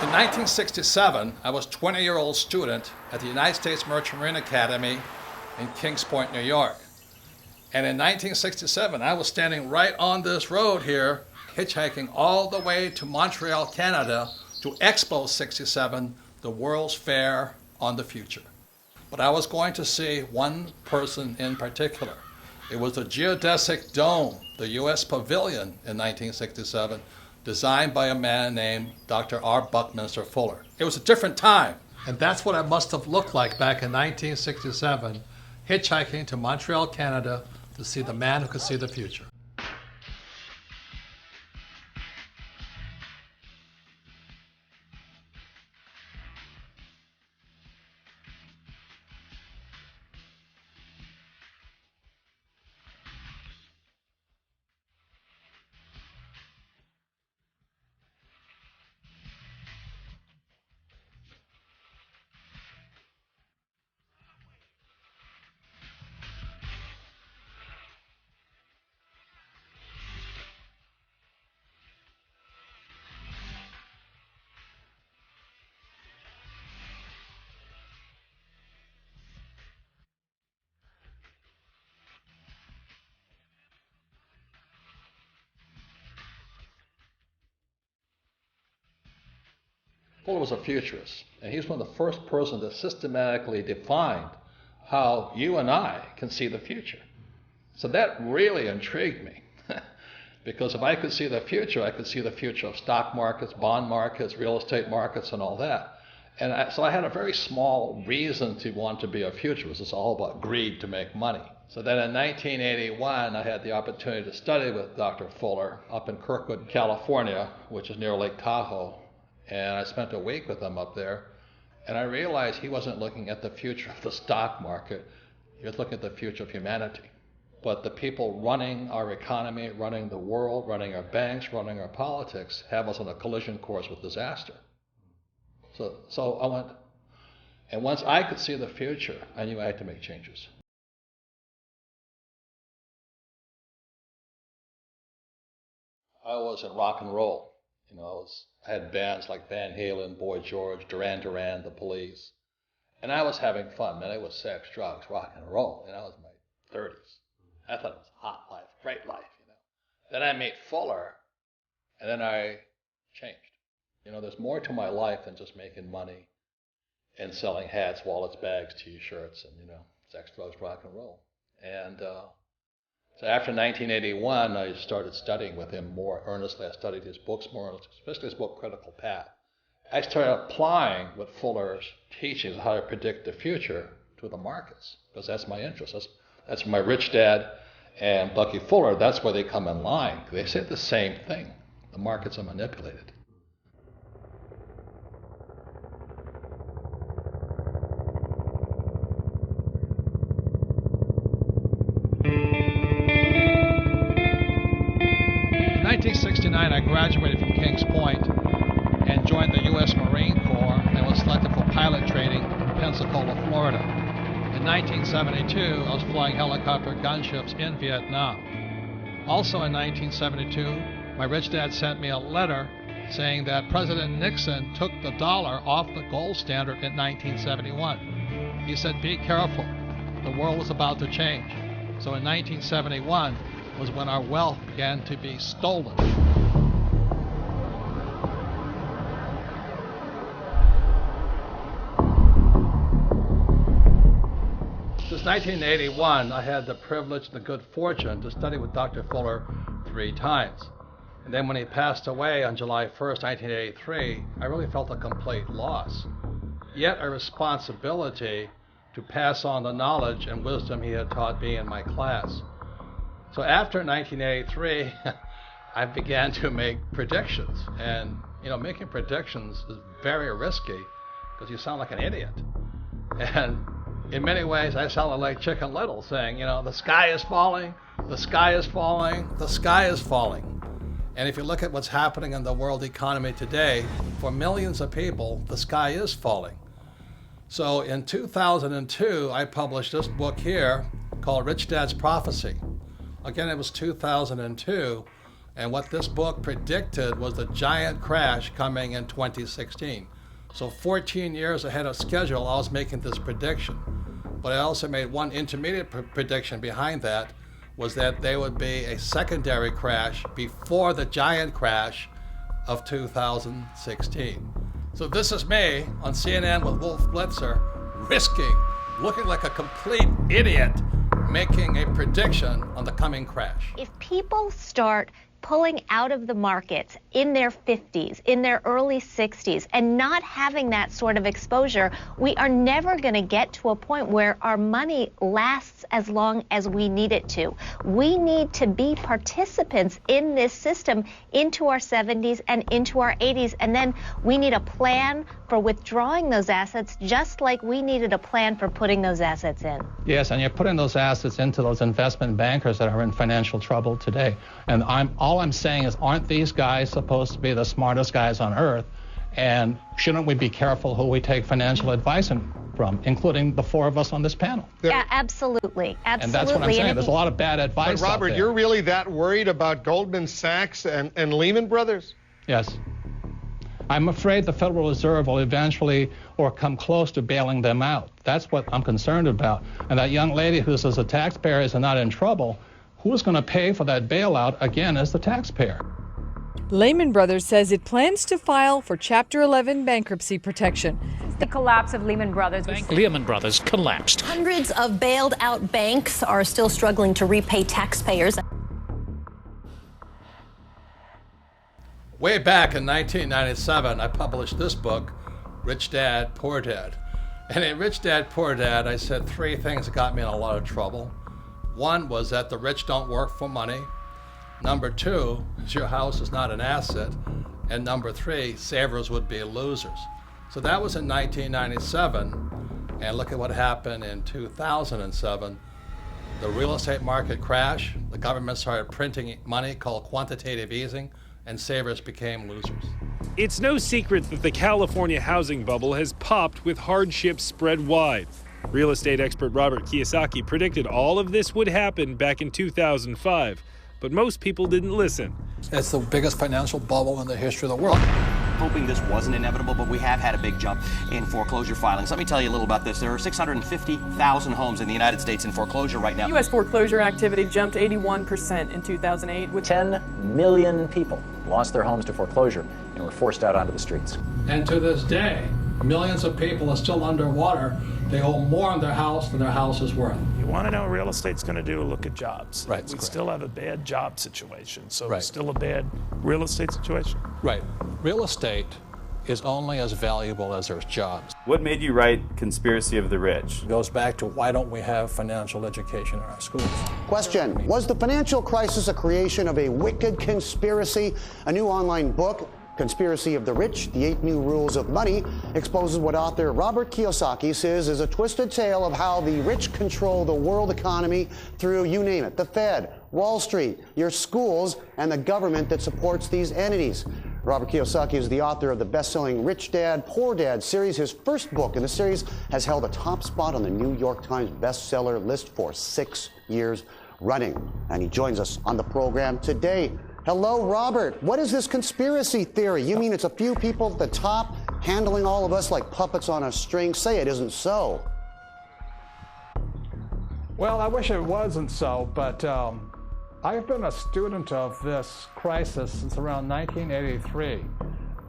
In 1967, I was a 20-year-old student at the United States Merchant Marine Academy in Kings Point, New York. And in 1967, I was standing right on this road here, hitchhiking all the way to Montreal, Canada, to Expo 67, the World's Fair on the Future. But I was going to see one person in particular. It was the geodesic dome, the U.S. Pavilion in 1967, designed by a man named Dr. R. Buckminster Fuller. It was a different time. And that's what it must have looked like back in 1967, hitchhiking to Montreal, Canada, to see the man who could see the future. Fuller was a futurist, and he was one of the first persons that systematically defined how you and I can see the future. So that really intrigued me, because if I could see the future, I could see the future of stock markets, bond markets, real estate markets, and all that. And so I had a very small reason to want to be a futurist. It's all about greed to make money. So then in 1981, I had the opportunity to study with Dr. Fuller up in Kirkwood, California, which is near Lake Tahoe. And I spent a week with him up there, and I realized he wasn't looking at the future of the stock market. He was looking at the future of humanity. But the people running our economy, running the world, running our banks, running our politics, have us on a collision course with disaster. So I went, and once I could see the future, I knew I had to make changes. I was in rock and roll. I had bands like Van Halen, Boy George, Duran Duran, The Police. And I was having fun, man. It was sex, drugs, rock and roll. And I was in my 30s. I thought it was a hot life, great life, Then I met Fuller, and then I changed. There's more to my life than just making money and selling hats, wallets, bags, T-shirts, and, sex, drugs, rock and roll. And so after 1981, I started studying with him more earnestly. I studied his books more earnestly, especially his book, Critical Path. I started applying what Fuller's teachings on how to predict the future to the markets, because that's my interest. That's my Rich Dad and Bucky Fuller, that's where they come in line. They say the same thing. The markets are manipulated. In 1969, I graduated from Kings Point and joined the U.S. Marine Corps and was selected for pilot training in Pensacola, Florida. In 1972, I was flying helicopter gunships in Vietnam. Also in 1972, my rich dad sent me a letter saying that President Nixon took the dollar off the gold standard in 1971. He said, be careful, the world was about to change. So in 1971, was when our wealth began to be stolen. Since 1981, I had the privilege and the good fortune to study with Dr. Fuller 3 times. And then when he passed away on July 1st, 1983, I really felt a complete loss, yet a responsibility to pass on the knowledge and wisdom he had taught me in my class. So after 1983, I began to make predictions. And, making predictions is very risky because you sound like an idiot. And in many ways, I sounded like Chicken Little saying, the sky is falling, the sky is falling, the sky is falling. And if you look at what's happening in the world economy today, for millions of people, the sky is falling. So in 2002, I published this book here called Rich Dad's Prophecy. Again, it was 2002, And what this book predicted was the giant crash coming in 2016. So 14 years ahead of schedule, I was making this prediction. But I also made one intermediate prediction behind that, was that there would be a secondary crash before the giant crash of 2016. So this is me on CNN with Wolf Blitzer, looking like a complete idiot, making a prediction on the coming crash. If people start pulling out of the markets in their 50s, in their early 60s, and not having that sort of exposure, we are never going to get to a point where our money lasts as long as we need it to. We need to be participants in this system into our 70s and into our 80s, and then we need a plan for withdrawing those assets, just like we needed a plan for putting those assets in. Yes, and you're putting those assets into those investment bankers that are in financial trouble today. And all I'm saying is, aren't these guys supposed to be the smartest guys on earth? And shouldn't we be careful who we take financial advice from, including the four of us on this panel? Yeah, absolutely. And that's what I'm saying. There's a lot of bad advice. But Robert, you're really that worried about Goldman Sachs and Lehman Brothers? Yes. I'm afraid the Federal Reserve will eventually or come close to bailing them out. That's what I'm concerned about. And that young lady who says the taxpayers are not in trouble, who's going to pay for that bailout again as the taxpayer? Lehman Brothers says it plans to file for Chapter 11 bankruptcy protection. The collapse of Lehman Brothers. Lehman Brothers collapsed. Hundreds of bailed out banks are still struggling to repay taxpayers. Way back in 1997, I published this book, Rich Dad, Poor Dad. And in Rich Dad, Poor Dad, I said three things that got me in a lot of trouble. One was that the rich don't work for money. Number two, your house is not an asset. And number three, savers would be losers. So that was in 1997. And look at what happened in 2007. The real estate market crashed. The government started printing money called quantitative easing, and savers became losers. It's no secret that the California housing bubble has popped with hardships spread wide. Real estate expert Robert Kiyosaki predicted all of this would happen back in 2005, but most people didn't listen. It's the biggest financial bubble in the history of the world. Hoping this wasn't inevitable, but we have had a big jump in foreclosure filings. Let me tell you a little about this. There are 650,000 homes in the United States in foreclosure right now. U.S. foreclosure activity jumped 81% in 2008. With 10 million people lost their homes to foreclosure and were forced out onto the streets. And to this day, millions of people are still underwater. They owe more on their house than their house is worth. You want to know what real estate's going to do? Look at jobs. Right. We still have a bad job situation, so Right. it's still a bad real estate situation. Right. Real estate is only as valuable as there's jobs. What made you write Conspiracy of the Rich? It goes back to why don't we have financial education in our schools? Question: was the financial crisis a creation of a wicked conspiracy? A new online book, Conspiracy of the Rich, The 8 New Rules of Money, exposes what author Robert Kiyosaki says is a twisted tale of how the rich control the world economy through, you name it, the Fed, Wall Street, your schools, and the government that supports these entities. Robert Kiyosaki is the author of the best-selling Rich Dad, Poor Dad series. His first book in the series has held a top spot on the New York Times bestseller list for 6 years running. And he joins us on the program today. Hello, Robert. What is this conspiracy theory? You mean it's a few people at the top handling all of us like puppets on a string? Say it isn't so. Well, I wish it wasn't so, but I've been a student of this crisis since around 1983,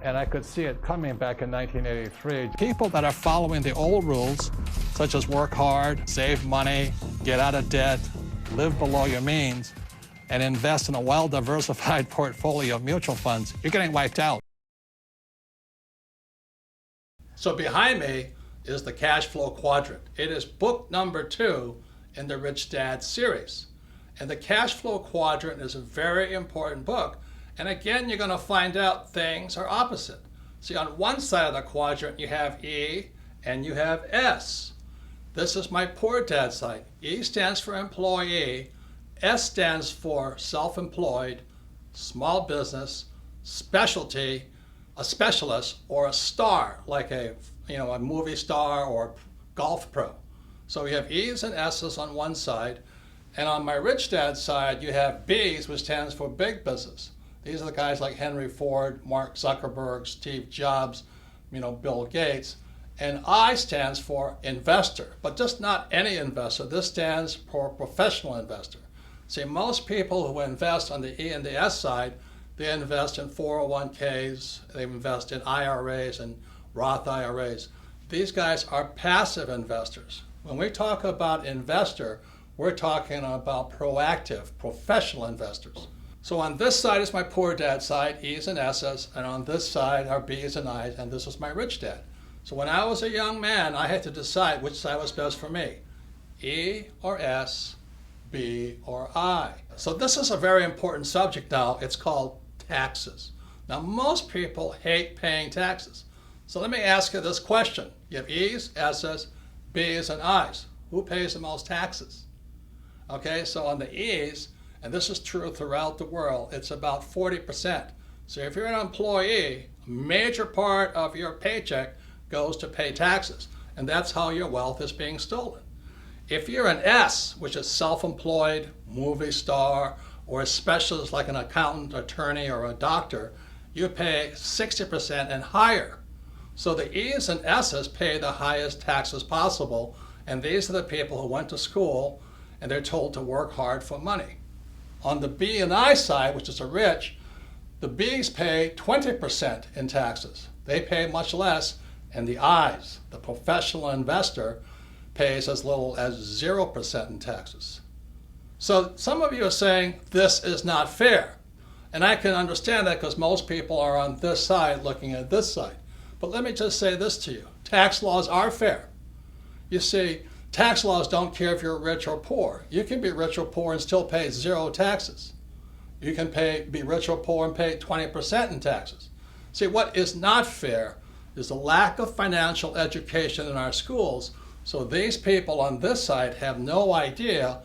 and I could see it coming back in 1983. People that are following the old rules, such as work hard, save money, get out of debt, live below your means, and invest in a well-diversified portfolio of mutual funds, you're getting wiped out. So behind me is the Cashflow Quadrant. It is book number 2 in the Rich Dad series. And the Cashflow Quadrant is a very important book. And again, you're going to find out things are opposite. See, on one side of the quadrant, you have E and you have S. This is my Poor Dad side. E stands for employee. S stands for self-employed, small business, specialty, a specialist, or a star, like a movie star or golf pro. So we have E's and S's on one side, and on my Rich Dad side, you have B's, which stands for big business. These are the guys like Henry Ford, Mark Zuckerberg, Steve Jobs, Bill Gates. And I stands for investor, but just not any investor. This stands for professional investor. See, most people who invest on the E and the S side, they invest in 401ks, they invest in IRAs and Roth IRAs. These guys are passive investors. When we talk about investor, we're talking about proactive, professional investors. So on this side is my poor dad side, E's and S's, and on this side are B's and I's, and this is my rich dad. So when I was a young man, I had to decide which side was best for me, E or S, B or I. So this is a very important subject now. It's called taxes. Now most people hate paying taxes. So let me ask you this question. You have E's, S's, B's, and I's. Who pays the most taxes? Okay, so on the E's, and this is true throughout the world, it's about 40%. So if you're an employee, a major part of your paycheck goes to pay taxes, and that's how your wealth is being stolen. If you're an S, which is self-employed, movie star, or a specialist like an accountant, attorney, or a doctor, you pay 60% and higher. So the E's and S's pay the highest taxes possible, and these are the people who went to school and they're told to work hard for money. On the B and I side, which is the rich, the B's pay 20% in taxes. They pay much less, and the I's, the professional investor, pays as little as 0% in taxes. So some of you are saying this is not fair. And I can understand that because most people are on this side looking at this side. But let me just say this to you. Tax laws are fair. You see, tax laws don't care if you're rich or poor. You can be rich or poor and still pay 0 taxes. You can be rich or poor and pay 20% in taxes. See, what is not fair is the lack of financial education in our schools. So these people on this side have no idea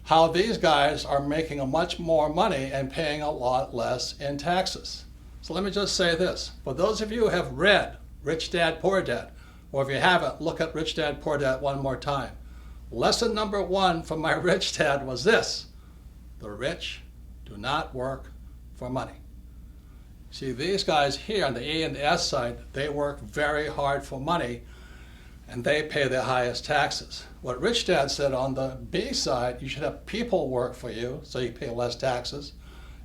how these guys are making much more money and paying a lot less in taxes. So let me just say this. For those of you who have read Rich Dad, Poor Dad, or if you haven't, look at Rich Dad, Poor Dad one more time. Lesson number 1 from my rich dad was this: the rich do not work for money. See, these guys here on the E and the S side, they work very hard for money, and they pay the highest taxes. What Rich Dad said on the B side, you should have people work for you, so you pay less taxes.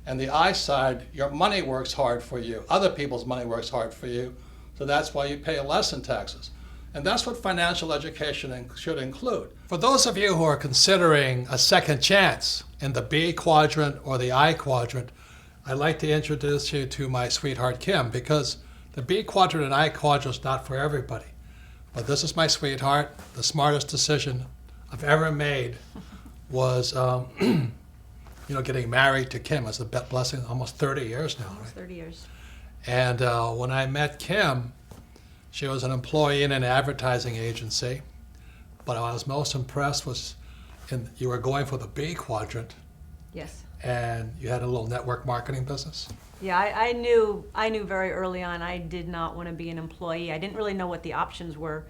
And the I side, your money works hard for you. Other people's money works hard for you, so that's why you pay less in taxes. And that's what financial education should include. For those of you who are considering a second chance in the B quadrant or the I quadrant, I'd like to introduce you to my sweetheart, Kim, because the B quadrant and I quadrant is not for everybody. But this is my sweetheart. The smartest decision I've ever made was getting married to Kim. It's a blessing, almost 30 years now, right? 30 years. And when I met Kim, she was an employee in an advertising agency. But what I was most impressed was you were going for the B quadrant. Yes. And you had a little network marketing business. Yeah, I knew very early on I did not want to be an employee. I didn't really know what the options were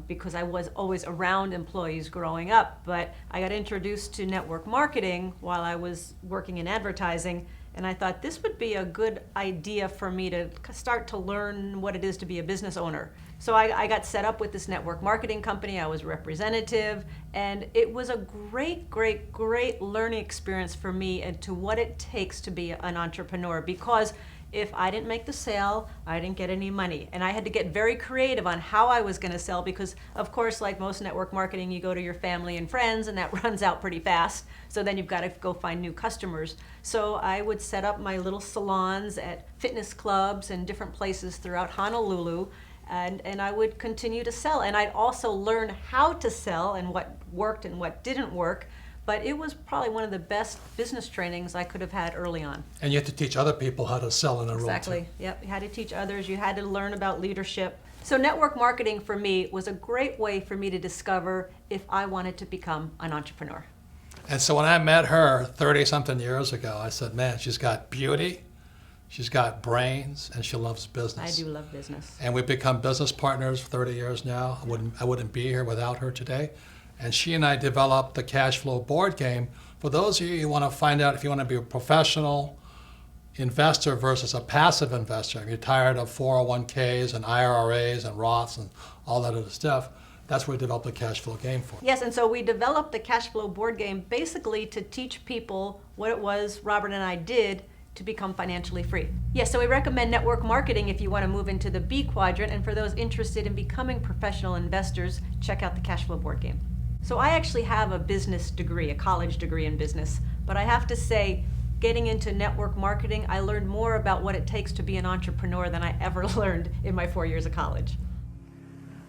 because I was always around employees growing up. But I got introduced to network marketing while I was working in advertising, and I thought this would be a good idea for me to start to learn what it is to be a business owner. So I got set up with this network marketing company. I was representative, and it was a great, great, great learning experience for me into what it takes to be an entrepreneur, because if I didn't make the sale, I didn't get any money. And I had to get very creative on how I was going to sell because, of course, like most network marketing, you go to your family and friends, and that runs out pretty fast. So then you've got to go find new customers. So I would set up my little salons at fitness clubs and different places throughout Honolulu, and I would continue to sell. And I'd also learn how to sell and what worked and what didn't work. But it was probably one of the best business trainings I could have had early on. And you had to teach other people how to sell in a room. Exactly. Yep. You had to teach others. You had to learn about leadership. So network marketing for me was a great way for me to discover if I wanted to become an entrepreneur. And so when I met her 30-something years ago, I said, man, she's got beauty, she's got brains, and she loves business. I do love business. And we've become business partners for 30 years now. I wouldn't be here without her today. And she and I developed the Cashflow board game. For those of you who want to find out if you want to be a professional investor versus a passive investor. If you're tired of 401ks and IRAs and Roths and all that other stuff, that's what we developed the cash flow game for. Yes, and so we developed the cash flow board game basically to teach people what it was Robert and I did to become financially free. Yes, so we recommend network marketing if you want to move into the B quadrant, and for those interested in becoming professional investors, check out the cash flow board game. So I actually have a business degree, a college degree in business, but I have to say, getting into network marketing, I learned more about what it takes to be an entrepreneur than I ever learned in my 4 years of college.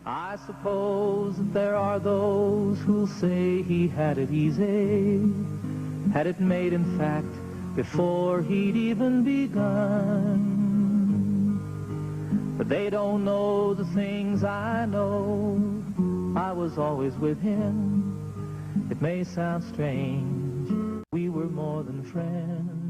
I suppose that there are those who'll say he had it easy, had it made in fact before he'd even begun. But they don't know the things I know. I was always with him. It may sound strange, we were more than friends.